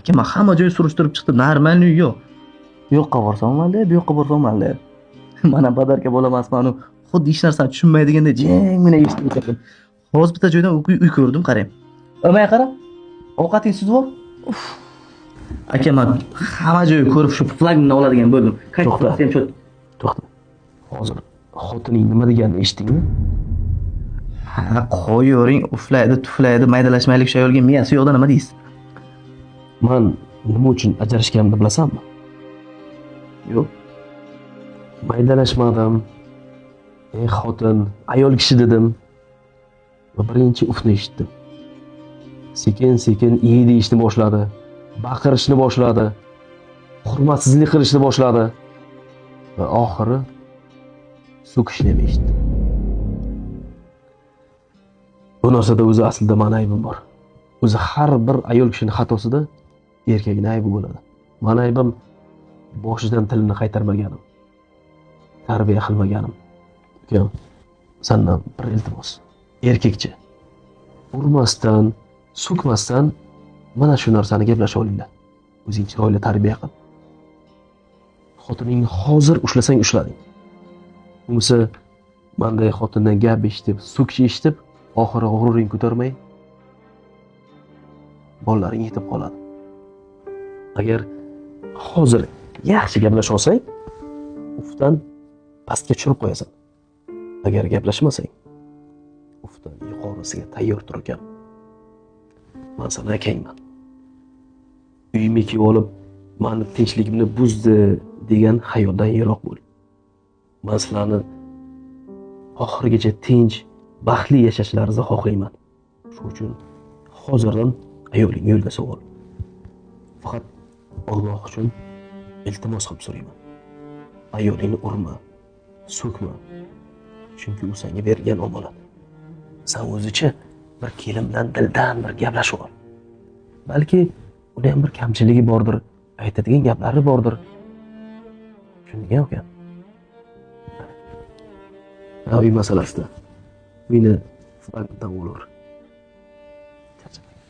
aka men hamma joy surishtirib chiqdim, normalniy yo'q. Bu yoqqa borsam mayli, bu yoqqa borsam mayli. Mana badarka bo'lamasman-u, xuddi hech narsani tushunmaydiganda jangmina eshitib o'tirdim. Hozir bitta joydan uy ko'rdim, qarang. O'may qara. Ovqating suzib ol. Aka men hamma joyni ko'rib shu flagni oladigan bo'ldim. To'xta. Hozir xotining nima deganini eshitdingmi? Ha, qo'yavering, uflaydi, tuflaydi, maydalashmaylik shu ayolga miyasi yo'qda nima deysiz? Men nima uchun ajrashganimni bilasanmi? Yo'q. Maydalashmadim. Ey xotin, ayol kishi dedim. Va birinchi ufni eshitdim. Sekin-sekin deyishni boshladi. Baqirishni boshladi. Hurmatsizlik qilishni boshladi. Va oxiri so'kishni eshitdim. Bu narsada o'zi aslida meni aybim bor. O'zi har bir ayol kishining xatosida erkakning aybi bo'ladi. Meni aybim boshidan tilini qaytarmaganim. Tarbiya qilmaganim. Ukam, sendan bir iltimos. Erkakcha urmasdan, so'kmasdan mana shu narsani gaplashib olinglar. O'zing chiroyli tarbiya qil. Xotiningni hozir ushlasang ushlading. Bo'lmasa menday xotindan gap eshitib, so'kish eshitib, oxiri g'ururing ko'tarmay bolalaring yetib qoladi. Agar hozir yaxshi gaplashib olsang, ufdan pastga tushirib qo'yasan. Agar gaplashmasang, ufdan yuqorisiga tayyor tur ekan. Men sana akangman. Uyimga kelib olib, meni tinchligimni buzdi degan xayoldan yiroq bo'l. Men sizlarni oxirigacha tinch, baxtli yashashlaringizni xohlayman. Shuning uchun hozirdan ayoling yo'lga savol. Faqat Alloh uchun iltimos qilib so'rayman. Ayolingni urma, so'kma. Chunki u senga bergan omonat. Sen o'zicha bir kelin bilan dildan bir gaplashib ol. Balki unda ham bir kamchiligi bordir, aytadigan gaplari bordir. Tushundingmi uka? Uy masalasida meni fragmentdan olur. Charchamayman.